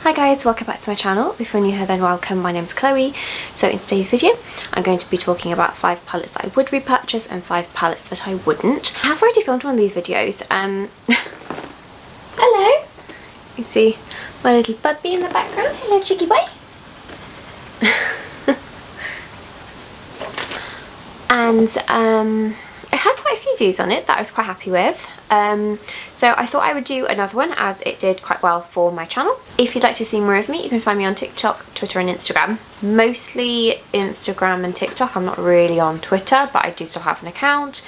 Hi guys, welcome back to my channel. If you're new here then welcome, my name's Chloe. So in today's video I'm going to be talking about 5 palettes that I would repurchase and 5 palettes that I wouldn't. I have already filmed one of these videos. Hello! You see my little puppy in the background. Hello cheeky boy! And I had quite a few views on it that I was quite happy with. So I thought I would do another one as it did quite well for my channel. If you'd like to see more of me, you can find me on TikTok, Twitter and Instagram. Mostly Instagram and TikTok. I'm not really on Twitter, but I do still have an account.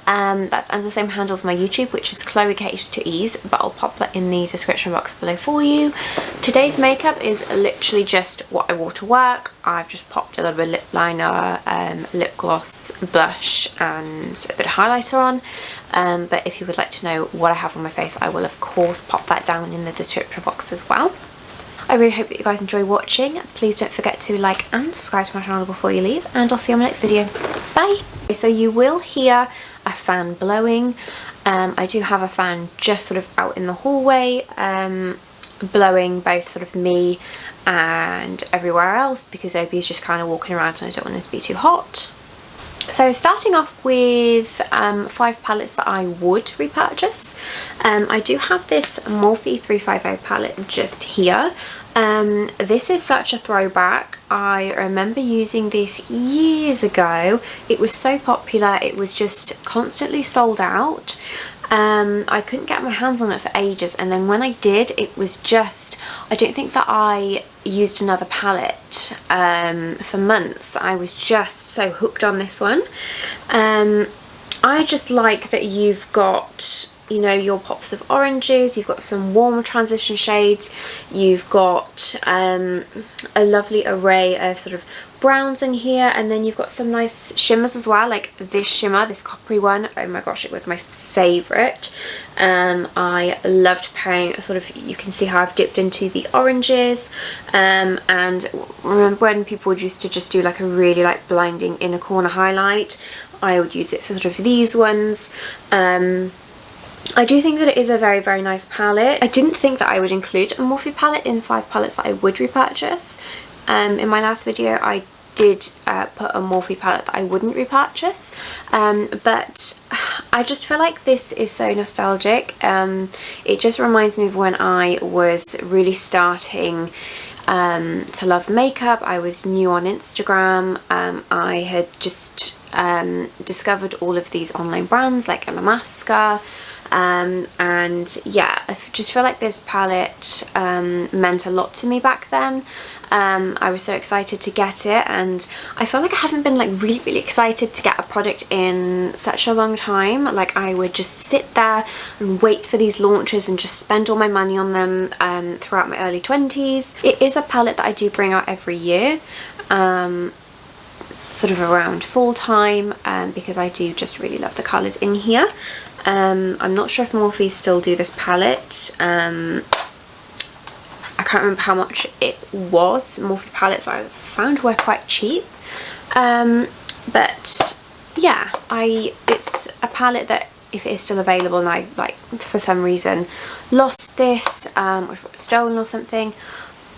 That's under the same handle as my YouTube, which is Chloe K2E's, but I'll pop that in the description box below for you. Today's makeup is literally just what I wore to work. I've just popped a little bit of lip liner, lip gloss, blush and a bit of highlighter on. But if you would like to know what I have on my face, I will of course pop that down in the description box as well. I really hope that you guys enjoy watching. Please don't forget to like and subscribe to my channel before you leave, and I'll see you on my next video. Bye! So you will hear a fan blowing. I do have a fan just sort of out in the hallway, blowing both sort of me and everywhere else because Obi's just kind of walking around and I don't want it to be too hot. So starting off with 5 palettes that I would repurchase. I do have this Morphe 350 palette just here. This is such a throwback. I remember using this years ago. It was so popular, it was just constantly sold out. I couldn't get my hands on it for ages, and then when I did, it was just, I don't think that I used another palette for months. I was just so hooked on this one. I just like that you've got, you know, your pops of oranges, you've got some warmer transition shades, you've got a lovely array of sort of browns in here, and then you've got some nice shimmers as well, like this shimmer, this coppery one. Oh my gosh, it was my favourite. I loved pairing sort of, you can see how I've dipped into the oranges, and remember when people used to just do like a really like blinding inner corner highlight, I would use it for sort of these ones. I do think that it is a very, very nice palette. I didn't think that I would include a Morphe palette in 5 palettes that I would repurchase. In my last video I did put a Morphe palette that I wouldn't repurchase, but I just feel like this is so nostalgic. It just reminds me of when I was really starting to love makeup. I was new on Instagram. I had just discovered all of these online brands like Alamasca. And yeah, I just feel like this palette meant a lot to me back then. I was so excited to get it, and I feel like I haven't been like really excited to get a product in such a long time. Like I would just sit there and wait for these launches and just spend all my money on them throughout my early 20s. It is a palette that I do bring out every year, sort of around fall time, because I do just really love the colours in here. I'm not sure if Morphe still do this palette. I can't remember how much it was. Morphe palettes I found were quite cheap. But yeah, it's a palette that if it is still available and I like for some reason lost this, or if it was stolen or something,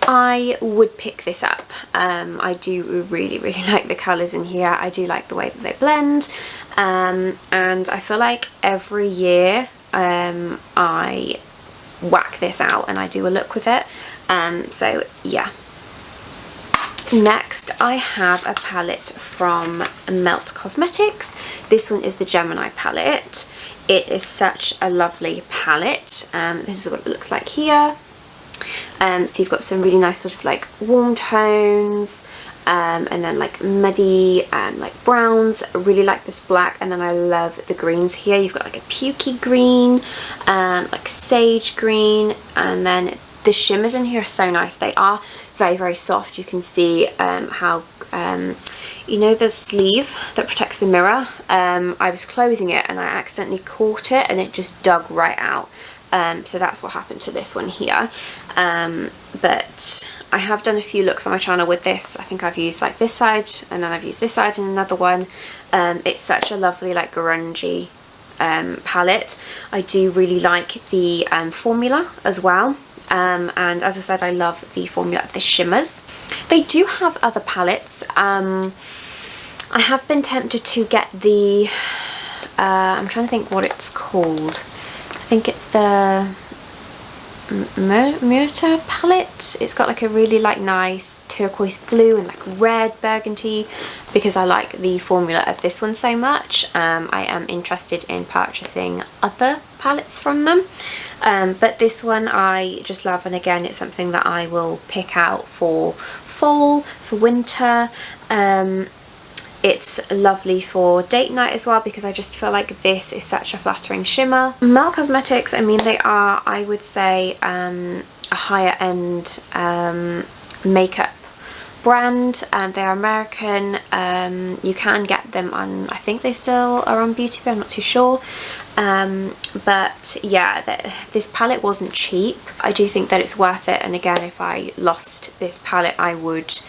I would pick this up. I do really like the colours in here. I do like the way that they blend, and I feel like every year I whack this out and I do a look with it. So yeah. Next I have a palette from Melt Cosmetics. This one is the Gemini palette. It is such a lovely palette. This is what it looks like here. So you've got some really nice sort of like warm tones, and then like muddy like browns. I really like this black, and then I love the greens here. You've got like a pukey green, like sage green, and then the shimmers in here are so nice. They are very soft. You can see how you know the sleeve that protects the mirror, I was closing it and I accidentally caught it and it just dug right out. So that's what happened to this one here. But I have done a few looks on my channel with this. I think I've used like this side, and then I've used this side in another one. It's such a lovely like grungy palette. I do really like the formula as well. and as I said, I love the formula of the shimmers. They do have other palettes. I have been tempted to get the, I'm trying to think what it's called. I think it's the Myrta palette. It's got like a really like nice turquoise blue and like red burgundy, because I like the formula of this one so much. I am interested in purchasing other palettes from them, but this one I just love, and again it's something that I will pick out for fall, for winter. It's lovely for date night as well, because I just feel like this is such a flattering shimmer. Mel Cosmetics, I mean, they are, I would say, a higher end makeup brand. They are American. You can get them on, I think they still are on Beauty, but I'm not too sure. But yeah, this palette wasn't cheap. I do think that it's worth it, and again, if I lost this palette I would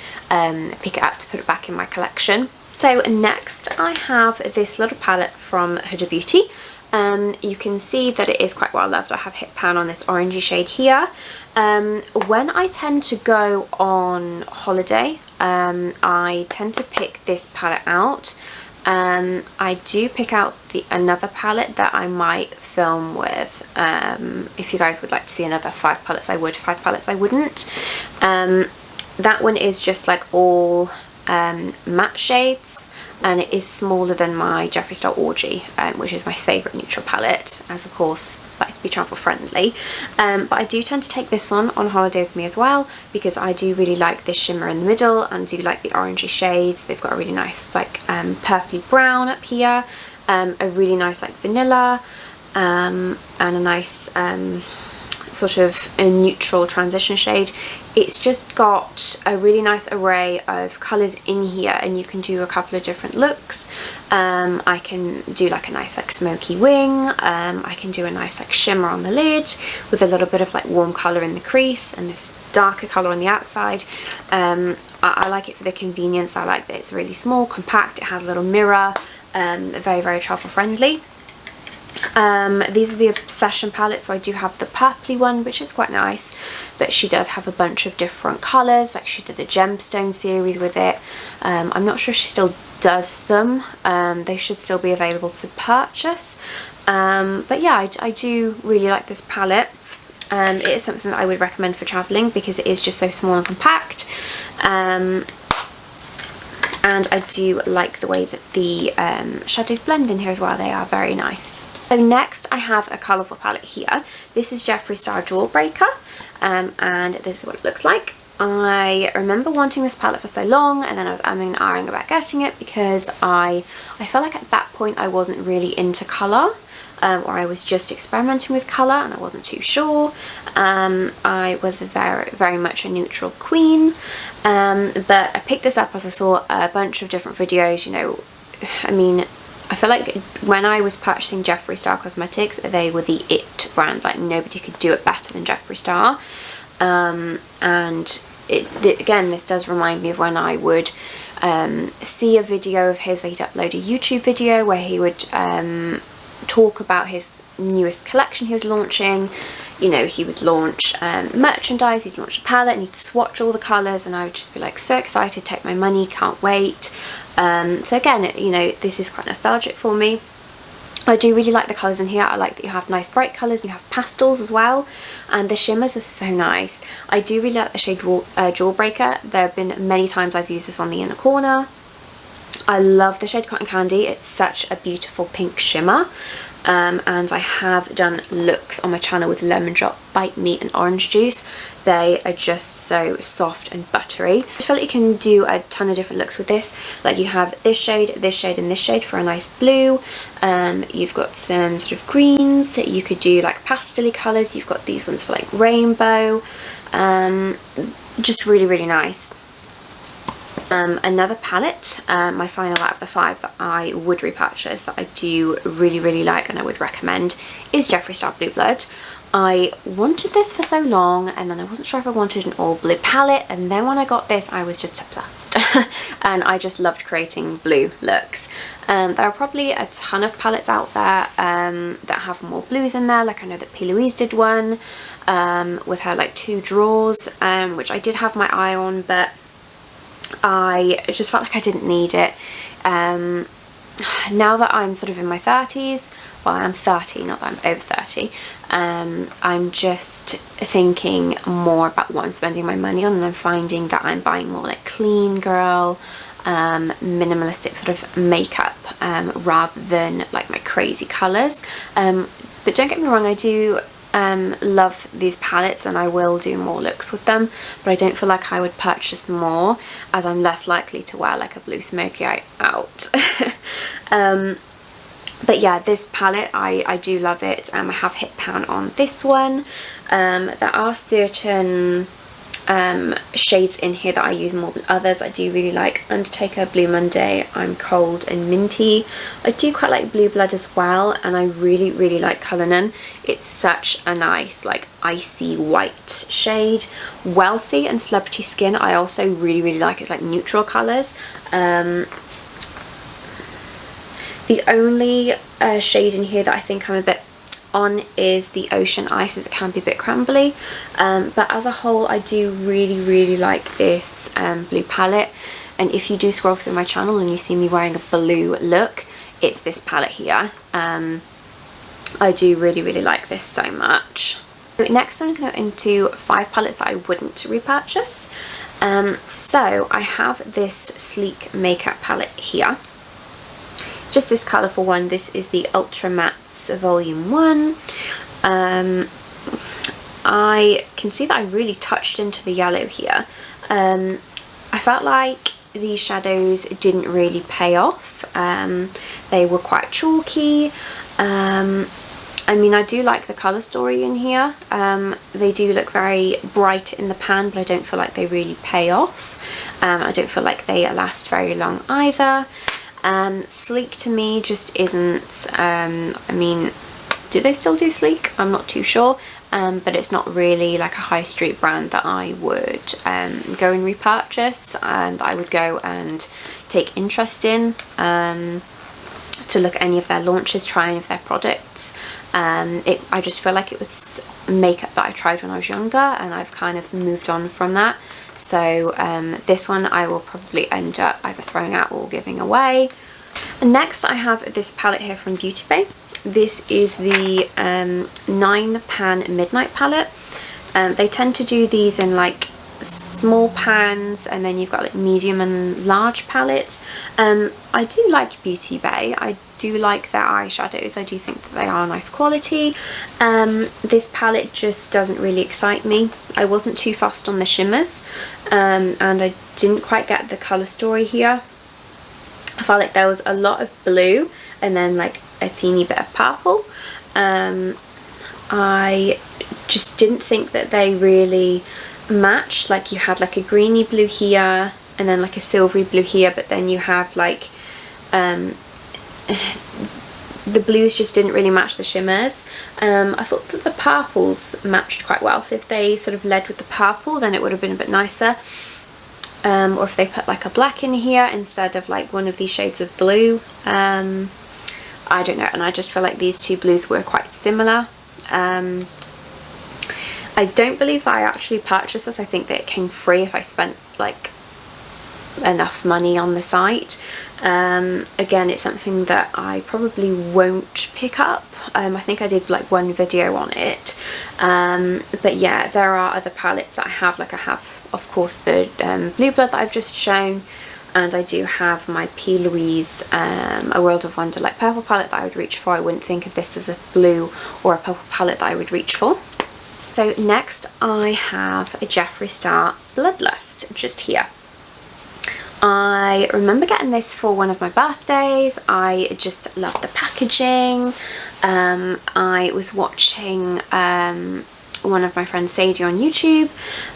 pick it up to put it back in my collection. So next I have this little palette from Huda Beauty. You can see that it is quite well loved. I have hit pan on this orangey shade here. When I tend to go on holiday, I tend to pick this palette out. I do pick out another palette that I might film with. If you guys would like to see another 5 palettes I would, 5 palettes I wouldn't. That one is just like all matte shades, and it is smaller than my Jeffree Star Orgy, which is my favourite neutral palette, as of course I like to be travel friendly. But I do tend to take this one on holiday with me as well, because I do really like this shimmer in the middle and do like the orangey shades. They've got a really nice like purpley brown up here, a really nice like vanilla, and a nice sort of a neutral transition shade. It's just got a really nice array of colours in here, and you can do a couple of different looks. I can do like a nice like smoky wing, I can do a nice like shimmer on the lid with a little bit of like warm colour in the crease and this darker colour on the outside. I like it for the convenience. I like that it's really small, compact, it has a little mirror, very travel friendly. These are the Obsession palettes, so I do have the purpley one, which is quite nice, but she does have a bunch of different colours. Like she did a gemstone series with it. I'm not sure if she still does them. They should still be available to purchase, but yeah, I do really like this palette. It is something that I would recommend for travelling, because it is just so small and compact. And I do like the way that the shadows blend in here as well. They are very nice. So next I have a colourful palette here. This is Jeffree Star Jawbreaker, and this is what it looks like. I remember wanting this palette for so long, and then I was umming and ahhing about getting it, because I felt like at that point I wasn't really into colour. Or I was just experimenting with colour and I wasn't too sure. I was very much a neutral queen, but I picked this up as I saw a bunch of different videos. You know, I mean, I feel like when I was purchasing Jeffree Star cosmetics, they were the it brand. Like nobody could do it better than Jeffree Star. And again, this does remind me of when I would see a video of his. He'd upload a YouTube video where he would talk about his newest collection he was launching. You know, he would launch merchandise, he'd launch a palette, and he'd swatch all the colours, and I would just be like so excited, take my money, can't wait. So again, you know, this is quite nostalgic for me. I do really like the colours in here. I like that you have nice bright colours and you have pastels as well, and the shimmers are so nice. I do really like the shade Jawbreaker. There have been many times I've used this on the inner corner. I love the shade Cotton Candy. It's such a beautiful pink shimmer. And I have done looks on my channel with Lemon Drop, Bite Me and Orange Juice. They are just so soft and buttery. I just feel like you can do a ton of different looks with this. Like you have this shade, and this shade for a nice blue. You've got some sort of greens. You could do like pastel-y colours. You've got these ones for like rainbow. Just really nice. Another palette, my final out of the 5 that I would repurchase, that I do really like and I would recommend, is Jeffree Star Blue Blood. I wanted this for so long, and then I wasn't sure if I wanted an all blue palette, and then when I got this I was just obsessed. And I just loved creating blue looks. There are probably a ton of palettes out there that have more blues in there. Like I know that Plouise did one with her like 2 drawers, which I did have my eye on, but I just felt like I didn't need it. Now that I'm sort of in my 30s, well, I'm 30, not that I'm over 30, I'm just thinking more about what I'm spending my money on, and I'm finding that I'm buying more like clean girl, minimalistic sort of makeup, rather than like my crazy colours. But don't get me wrong, I do love these palettes and I will do more looks with them, but I don't feel like I would purchase more, as I'm less likely to wear like a blue smoky eye out. But yeah, this palette, I do love it. I have hit pan on this one. There are certain shades in here that I use more than others. I do really like Undertaker, Blue Monday, I'm Cold and Minty. I do quite like Blue Blood as well, and I really like Cullinan. It's such a nice like icy white shade. Wealthy and Celebrity Skin I also really like. It's like neutral colours. The only shade in here that I think I'm a bit on is the Ocean Ice, as it can be a bit crumbly, but as a whole I do really like this blue palette. And if you do scroll through my channel and you see me wearing a blue look, it's this palette here. I do really like this so much. Next I'm going to go into 5 palettes that I wouldn't repurchase. So I have this Sleek Makeup palette here. Just this colourful one. This is the Ultra Mattes Volume 1. I can see that I really touched into the yellow here. I felt like these shadows didn't really pay off. They were quite chalky. I mean, I do like the colour story in here. They do look very bright in the pan, but I don't feel like they really pay off. I don't feel like they last very long either. Sleek to me just isn't, I mean, do they still do Sleek? I'm not too sure, but it's not really like a high street brand that I would go and repurchase, and I would go and take interest in, to look at any of their launches, try any of their products. I just feel like it was makeup that I tried when I was younger, and I've kind of moved on from that. So this one I will probably end up either throwing out or giving away. And next I have this palette here from Beauty Bay. This is the 9 pan Midnight palette. They tend to do these in like small pans, and then you've got like medium and large palettes. I do like Beauty Bay. I do like their eyeshadows. I do think that they are nice quality. This palette just doesn't really excite me. I wasn't too fussed on the shimmers, and I didn't quite get the colour story here. I felt like there was a lot of blue and then like a teeny bit of purple. I just didn't think that they really matched. Like you had like a greeny blue here and then like a silvery blue here, but then you have like the blues just didn't really match the shimmers. I thought that the purples matched quite well, so if they sort of led with the purple then it would have been a bit nicer, or if they put like a black in here instead of like one of these shades of blue. I don't know, and I just feel like these two blues were quite similar. I don't believe that I actually purchased this. I think that it came free if I spent like enough money on the site. Again, it's something that I probably won't pick up. I think I did like one video on it, but yeah, there are other palettes that I have. Like I have of course the Blue Blood that I've just shown, and I do have my Plouise A World of Wonder like purple palette that I would reach for. I wouldn't think of this as a blue or a purple palette that I would reach for. So next I have a Jeffree Star Bloodlust just here. I remember getting this for one of my birthdays. I just love the packaging. I was watching one of my friends, Sadie, on YouTube,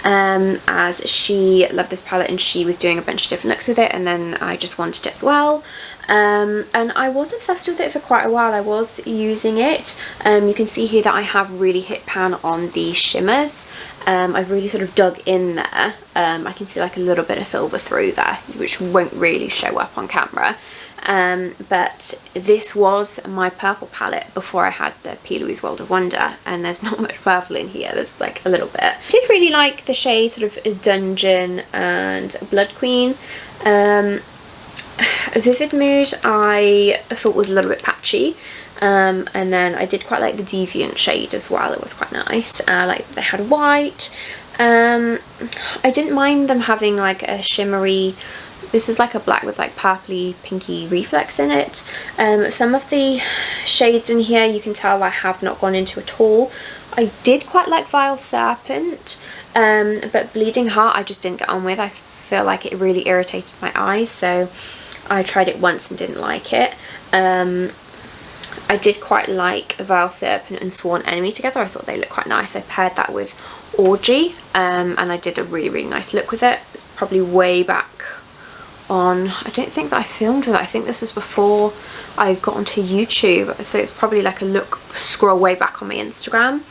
as she loved this palette and she was doing a bunch of different looks with it, and then I just wanted it as well. and I was obsessed with it for quite a while. I was using it. You can see here that I have really hit pan on the shimmers. I've really sort of dug in there. I can see like a little bit of silver through there, which won't really show up on camera. But this was my purple palette before I had the Plouise World of Wonder, and there's not much purple in here. There's like a little bit. I did really like the shade sort of Dungeon and Blood Queen. Vivid Mood I thought was a little bit patchy, and then I did quite like the Deviant shade as well. It was quite nice. Like they had white. I didn't mind them having like a shimmery, this is like a black with like purpley pinky reflex in it. Some of the shades in here you can tell I have not gone into at all. I did quite like Vile Serpent, but Bleeding Heart I just didn't get on with. I feel like it really irritated my eyes, so I tried it once and didn't like it. I did quite like Vile Serpent and Swan Enemy together. I thought they looked quite nice. I paired that with Orgy, and I did a really nice look with it. It's probably way back on, I don't think that I filmed with it. I think this was before I got onto YouTube, so it's probably like a look, scroll way back on my Instagram.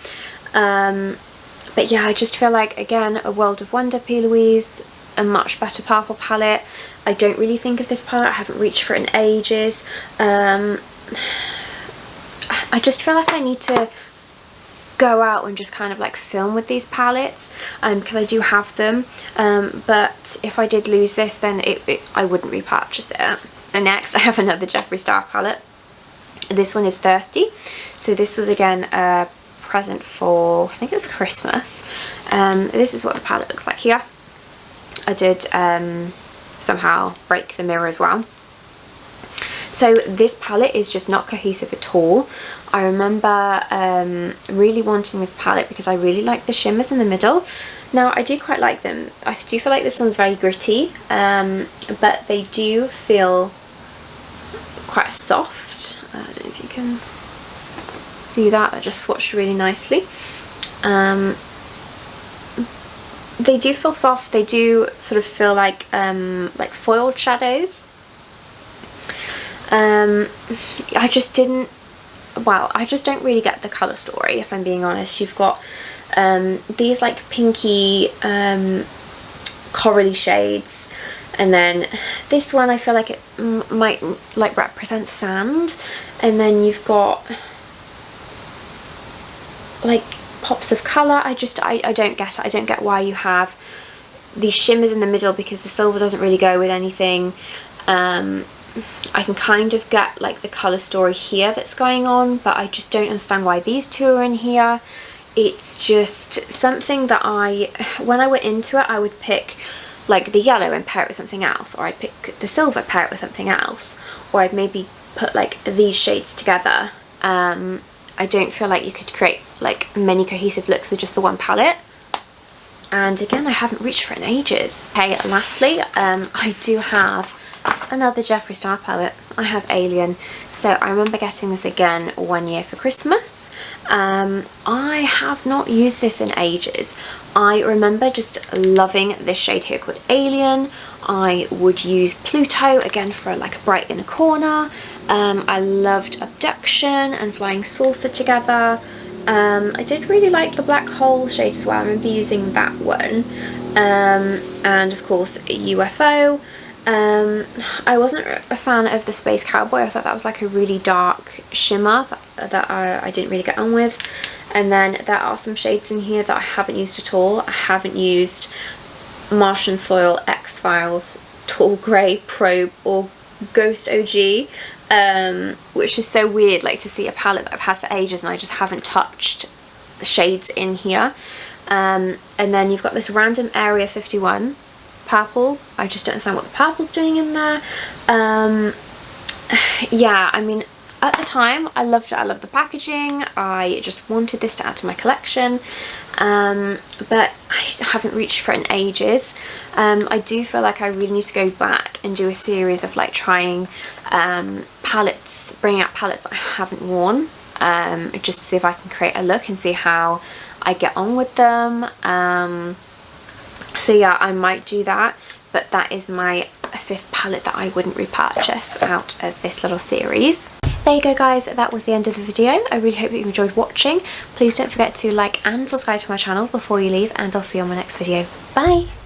But yeah, I just feel like, again, a World of Wonder Plouise, a much better purple palette. I don't really think of this palette. I haven't reached for it in ages. I just feel like I need to go out and just kind of like film with these palettes, because I do have them, but if I did lose this, then I wouldn't repurchase it. And next I have another Jeffree Star palette. This one is Thirsty. So this was again a present for, I think it was Christmas. This is what the palette looks like here. I did somehow break the mirror as well. So this palette is just not cohesive at all. I remember really wanting this palette because I really like the shimmers in the middle. Now I do quite like them. I do feel like this one's very gritty, but they do feel quite soft. I don't know if you can see that. I just swatched really nicely. They do feel soft. They do sort of feel like foiled shadows. I just didn't, well, I just don't really get the colour story, if I'm being honest. You've got these like pinky corally shades, and then this one I feel like it might like represent sand, and then you've got like pops of colour. I don't get it. I don't get why you have these shimmers in the middle, because the silver doesn't really go with anything. I can kind of get like the colour story here that's going on, but I just don't understand why these two are in here. It's just something that when I went into it, I would pick like the yellow and pair it with something else, or I'd pick the silver, pair it with something else, or I'd maybe put like these shades together. I don't feel like you could create like many cohesive looks with just the one palette. And again, I haven't reached for it in ages. Okay, lastly, I do have another Jeffree Star palette. I have Alien. So I remember getting this again one year for Christmas. I have not used this in ages. I remember just loving this shade here called Alien. I would use Pluto again for like a bright inner corner. I loved Abduction and Flying Saucer together. I did really like the Black Hole shade as well. I remember using that one. And of course UFO. I wasn't a fan of the Space Cowboy. I thought that was like a really dark shimmer that I didn't really get on with. And then there are some shades in here that I haven't used at all. I haven't used Martian Soil, X-Files, Tall Grey, Probe, or Ghost OG, which is so weird, like to see a palette that I've had for ages and I just haven't touched the shades in here. And then you've got this random Area 51 purple. I just don't understand what the purple's doing in there. Yeah, I mean, at the time I loved it. I loved the packaging. I just wanted this to add to my collection, but I haven't reached for it in ages. I do feel like I really need to go back and do a series of like trying palettes, bringing out palettes that I haven't worn, just to see if I can create a look and see how I get on with them. So yeah, I might do that, but that is my a fifth palette that I wouldn't repurchase out of this little series. There you go guys, that was the end of the video. I really hope that you enjoyed watching. Please don't forget to like and subscribe to my channel before you leave, and I'll see you on my next video. Bye!